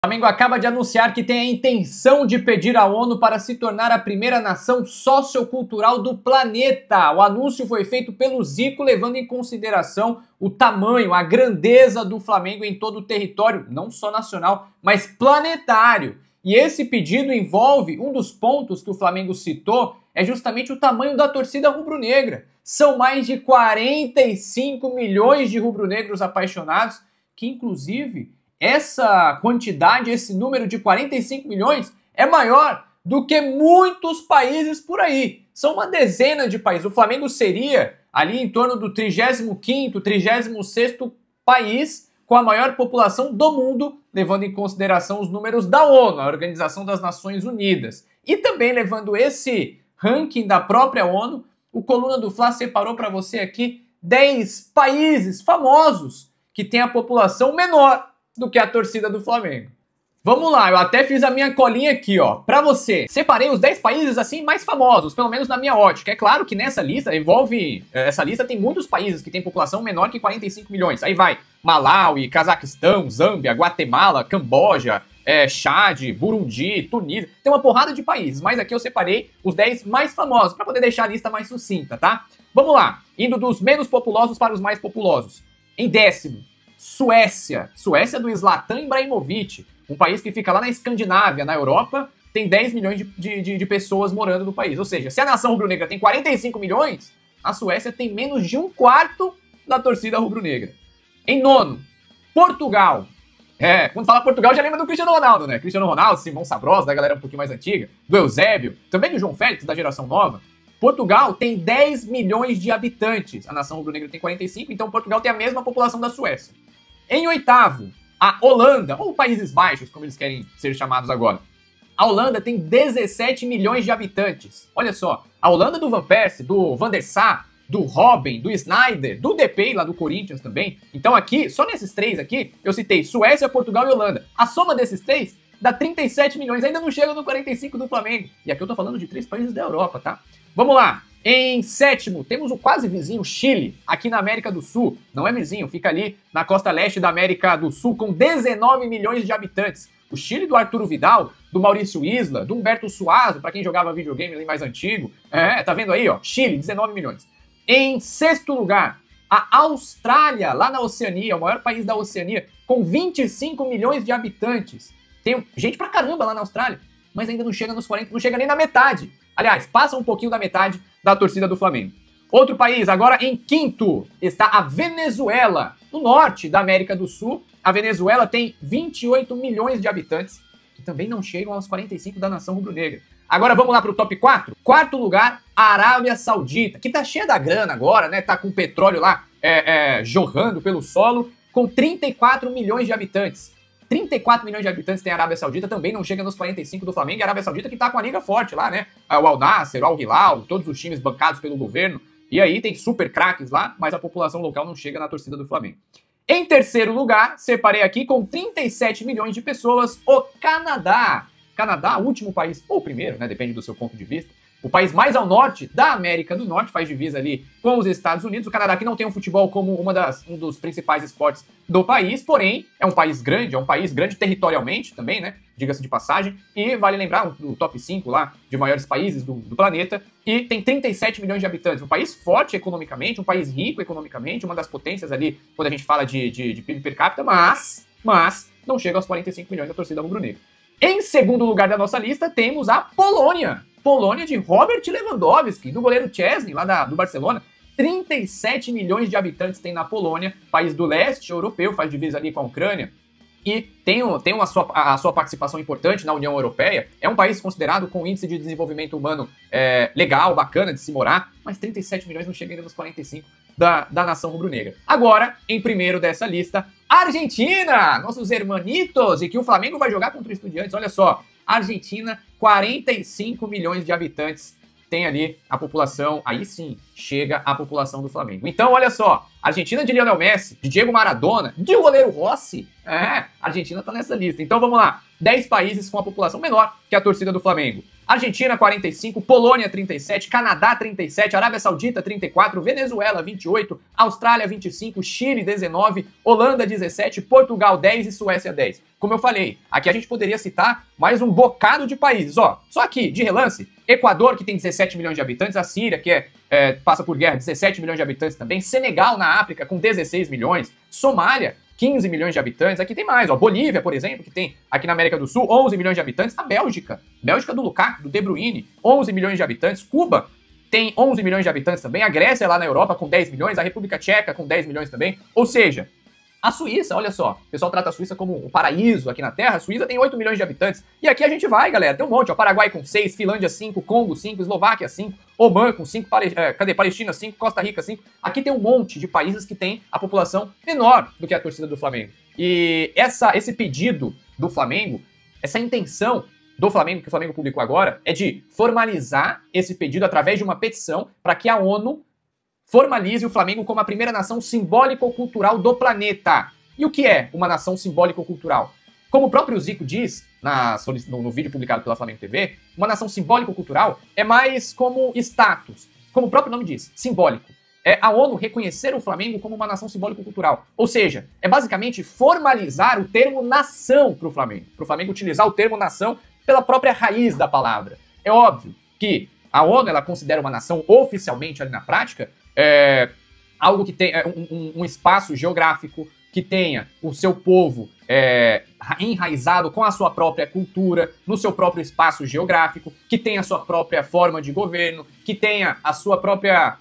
O Flamengo acaba de anunciar que tem a intenção de pedir à ONU para se tornar a primeira nação sociocultural do planeta. O anúncio foi feito pelo Zico, levando em consideração o tamanho, a grandeza do Flamengo em todo o território, não só nacional, mas planetário. E esse pedido envolve, um dos pontos que o Flamengo citou, é justamente o tamanho da torcida rubro-negra. São mais de 45 milhões de rubro-negros apaixonados, que inclusive essa quantidade, esse número de 45 milhões é maior do que muitos países por aí. São uma dezena de países. O Flamengo seria ali em torno do 35º, 36º país com a maior população do mundo, levando em consideração os números da ONU, a Organização das Nações Unidas. E também levando esse ranking da própria ONU, o Coluna do Fla separou para você aqui 10 países famosos que têm a população menor do que a torcida do Flamengo. Vamos lá, eu até fiz a minha colinha aqui, ó, pra você. Separei os 10 países, assim, mais famosos, pelo menos na minha ótica. É claro que nessa lista essa lista tem muitos países que têm população menor que 45 milhões. Aí vai Malawi, Cazaquistão, Zâmbia, Guatemala, Camboja, Chad, Burundi, Tunísia. Tem uma porrada de países, mas aqui eu separei os 10 mais famosos, pra poder deixar a lista mais sucinta, tá? Vamos lá, indo dos menos populosos para os mais populosos. Em décimo, Suécia do Zlatan Ibrahimovic, um país que fica lá na Escandinávia, na Europa, tem 10 milhões de pessoas morando no país. Ou seja, se a nação rubro-negra tem 45 milhões, a Suécia tem menos de 1/4 da torcida rubro-negra. Em nono, Portugal. Quando fala Portugal já lembra do Cristiano Ronaldo, né? Cristiano Ronaldo, Simão Sabrosa, da galera um pouquinho mais antiga, do Eusébio, também do João Félix, da geração nova. Portugal tem 10 milhões de habitantes, a nação rubro-negra tem 45, então Portugal tem a mesma população da Suécia. Em oitavo, a Holanda, ou Países Baixos, como eles querem ser chamados agora. A Holanda tem 17 milhões de habitantes. Olha só, a Holanda do Van Persie, do Van der Sar, do Robben, do Sneijder, do Depay lá do Corinthians também. Então aqui, só nesses três aqui, eu citei Suécia, Portugal e Holanda. A soma desses três dá 37 milhões, ainda não chega no 45 do Flamengo. E aqui eu tô falando de 3 países da Europa, tá? Vamos lá. Em sétimo, temos o quase vizinho Chile, aqui na América do Sul. Não é vizinho, fica ali na costa leste da América do Sul, com 19 milhões de habitantes. O Chile do Arturo Vidal, do Maurício Isla, do Humberto Suazo, para quem jogava videogame ali mais antigo. Tá vendo aí, ó? Chile, 19 milhões. Em sexto lugar, a Austrália, lá na Oceania, o maior país da Oceania, com 25 milhões de habitantes. Tem gente pra caramba lá na Austrália, mas ainda não chega nos 40, não chega nem na metade. Aliás, passa um pouquinho da metade da torcida do Flamengo. Outro país, agora em quinto, está a Venezuela, no norte da América do Sul. A Venezuela tem 28 milhões de habitantes, que também não chegam aos 45 da nação rubro-negra. Agora vamos lá para o top 4. Quarto lugar, a Arábia Saudita, que tá cheia da grana agora, né? Tá com o petróleo lá jorrando pelo solo, com 34 milhões de habitantes. 34 milhões de habitantes tem a Arábia Saudita, também não chega nos 45 do Flamengo. E a Arábia Saudita que tá com a liga forte lá, né? O Al Nassr, o Al Hilal, todos os times bancados pelo governo. E aí tem super craques lá, mas a população local não chega na torcida do Flamengo. Em terceiro lugar, separei aqui com 37 milhões de pessoas, o Canadá. Canadá, o último país, ou o primeiro, né? Depende do seu ponto de vista. O país mais ao norte da América do Norte, faz divisa ali com os Estados Unidos. O Canadá que não tem o futebol como um dos principais esportes do país, porém é um país grande territorialmente também, né? Diga-se de passagem. E vale lembrar, o top 5 lá de maiores países do planeta. E tem 37 milhões de habitantes. Um país forte economicamente, um país rico economicamente, uma das potências ali quando a gente fala de PIB per capita, mas não chega aos 45 milhões da torcida rubro-negra. Em segundo lugar da nossa lista temos a Polônia. Polônia de Robert Lewandowski, do goleiro Szczęsny, lá do Barcelona. 37 milhões de habitantes tem na Polônia, país do leste europeu, faz divisa ali com a Ucrânia. E tem a sua participação importante na União Europeia. É um país considerado com índice de desenvolvimento humano legal, bacana de se morar, mas 37 milhões não chega ainda nos 45 da nação rubro-negra. Agora, em primeiro dessa lista, Argentina, nossos hermanitos, e que o Flamengo vai jogar contra o Estudiantes. Olha só, Argentina, 45 milhões de habitantes tem ali a população, aí sim, chega a população do Flamengo. Então, olha só, Argentina de Lionel Messi, de Diego Maradona, de goleiro Rossi, a Argentina tá nessa lista. Então, vamos lá, 10 países com a população menor que a torcida do Flamengo. Argentina 45, Polônia 37, Canadá 37, Arábia Saudita 34, Venezuela 28, Austrália 25, Chile 19, Holanda 17, Portugal 10 e Suécia 10. Como eu falei, aqui a gente poderia citar mais um bocado de países. Ó, só aqui, de relance, Equador, que tem 17 milhões de habitantes, a Síria, que passa por guerra, 17 milhões de habitantes também, Senegal na África com 16 milhões, Somália, 15 milhões de habitantes, aqui tem mais, ó, Bolívia, por exemplo, que tem aqui na América do Sul 11 milhões de habitantes, a Bélgica do Lukaku, do De Bruyne, 11 milhões de habitantes, Cuba tem 11 milhões de habitantes também, a Grécia lá na Europa com 10 milhões, a República Tcheca com 10 milhões também, ou seja, a Suíça, olha só, o pessoal trata a Suíça como o paraíso aqui na Terra, a Suíça tem 8 milhões de habitantes, e aqui a gente vai, galera, tem um monte, ó, Paraguai com 6, Finlândia 5, Congo 5, Eslováquia 5, Omã com 5, Palestina 5, Costa Rica 5, aqui tem um monte de países que tem a população menor do que a torcida do Flamengo. E esse pedido do Flamengo, essa intenção do Flamengo, que o Flamengo publicou agora, é de formalizar esse pedido através de uma petição para que a ONU formalize o Flamengo como a primeira nação simbólico-cultural do planeta. E o que é uma nação simbólico-cultural? Como o próprio Zico diz no vídeo publicado pela Flamengo TV, uma nação simbólico-cultural é mais como status. Como o próprio nome diz, simbólico. É a ONU reconhecer o Flamengo como uma nação simbólico-cultural. Ou seja, é basicamente formalizar o termo nação para o Flamengo. Para o Flamengo utilizar o termo nação pela própria raiz da palavra. É óbvio que a ONU ela considera uma nação oficialmente ali na prática algo que tem um espaço geográfico, que tenha o seu povo enraizado com a sua própria cultura, no seu próprio espaço geográfico, que tenha a sua própria forma de governo, que tenha a sua própria,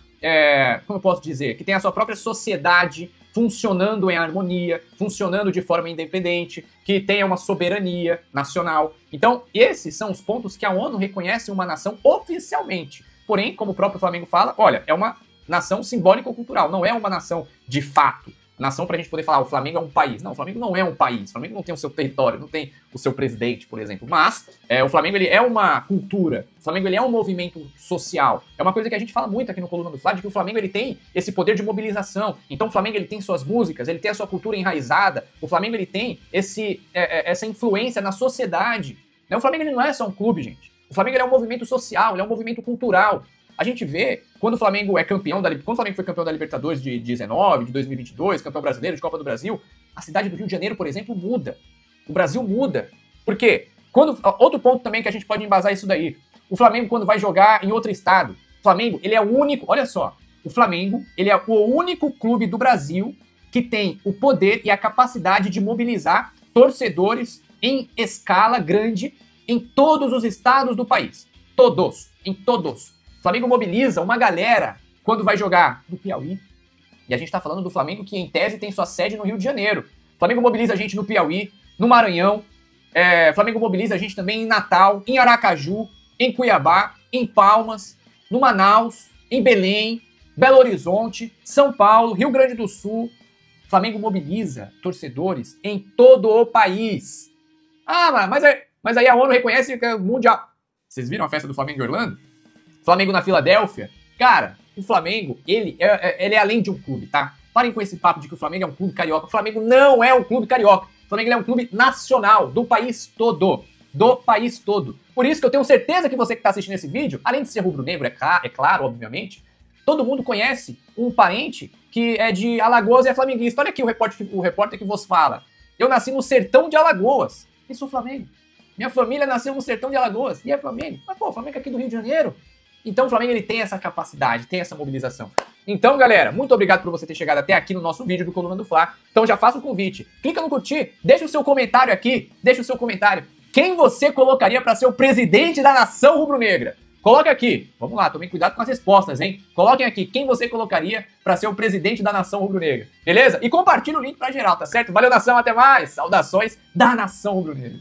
como eu posso dizer, que tenha a sua própria sociedade funcionando em harmonia, funcionando de forma independente, que tenha uma soberania nacional. Então, esses são os pontos que a ONU reconhece uma nação oficialmente. Porém, como o próprio Flamengo fala, olha, é uma nação simbólico-cultural, não é uma nação de fato. Nação pra gente poder falar, o Flamengo é um país. Não, o Flamengo não é um país. O Flamengo não tem o seu território, não tem o seu presidente, por exemplo. Mas o Flamengo ele é uma cultura. O Flamengo ele é um movimento social. É uma coisa que a gente fala muito aqui no Coluna do Fla, de que o Flamengo ele tem esse poder de mobilização. Então o Flamengo ele tem suas músicas, ele tem a sua cultura enraizada. O Flamengo ele tem essa influência na sociedade. O Flamengo ele não é só um clube, gente. O Flamengo ele é um movimento social, ele é um movimento cultural. A gente vê, quando o Flamengo é campeão quando o Flamengo foi campeão da Libertadores de 19, de 2022, campeão brasileiro, de Copa do Brasil, a cidade do Rio de Janeiro, por exemplo, muda. O Brasil muda. Por quê? Outro ponto também que a gente pode embasar isso daí. O Flamengo, quando vai jogar em outro estado, o Flamengo, ele é o único, olha só, o Flamengo, ele é o único clube do Brasil que tem o poder e a capacidade de mobilizar torcedores em escala grande em todos os estados do país. Todos. Em todos. O Flamengo mobiliza uma galera quando vai jogar no Piauí. E a gente tá falando do Flamengo que, em tese, tem sua sede no Rio de Janeiro. O Flamengo mobiliza a gente no Piauí, no Maranhão. O Flamengo mobiliza a gente também em Natal, em Aracaju, em Cuiabá, em Palmas, no Manaus, em Belém, Belo Horizonte, São Paulo, Rio Grande do Sul. O Flamengo mobiliza torcedores em todo o país. Ah, mas aí a ONU reconhece que é mundial. Vocês viram a festa do Flamengo em Orlando? Flamengo na Filadélfia? Cara, o Flamengo, ele é além de um clube, tá? Parem com esse papo de que o Flamengo é um clube carioca. O Flamengo não é um clube carioca. O Flamengo é um clube nacional, do país todo. Do país todo. Por isso que eu tenho certeza que você que está assistindo esse vídeo, além de ser rubro-negro, é claro, obviamente, todo mundo conhece um parente que é de Alagoas e é flamenguista. Olha aqui o repórter que vos fala. Eu nasci no sertão de Alagoas e sou Flamengo. Minha família nasceu no sertão de Alagoas e é Flamengo. Mas, pô, o Flamengo é aqui do Rio de Janeiro. Então o Flamengo ele tem essa capacidade, tem essa mobilização. Então, galera, muito obrigado por você ter chegado até aqui no nosso vídeo do Coluna do Fla. Então já faça o convite, clica no curtir, deixa o seu comentário aqui, deixa o seu comentário. Quem você colocaria para ser o presidente da nação rubro-negra? Coloca aqui. Vamos lá, tomem cuidado com as respostas, hein? Coloquem aqui quem você colocaria para ser o presidente da nação rubro-negra. Beleza? E compartilha o link pra geral, tá certo? Valeu, nação, até mais. Saudações da nação rubro-negra.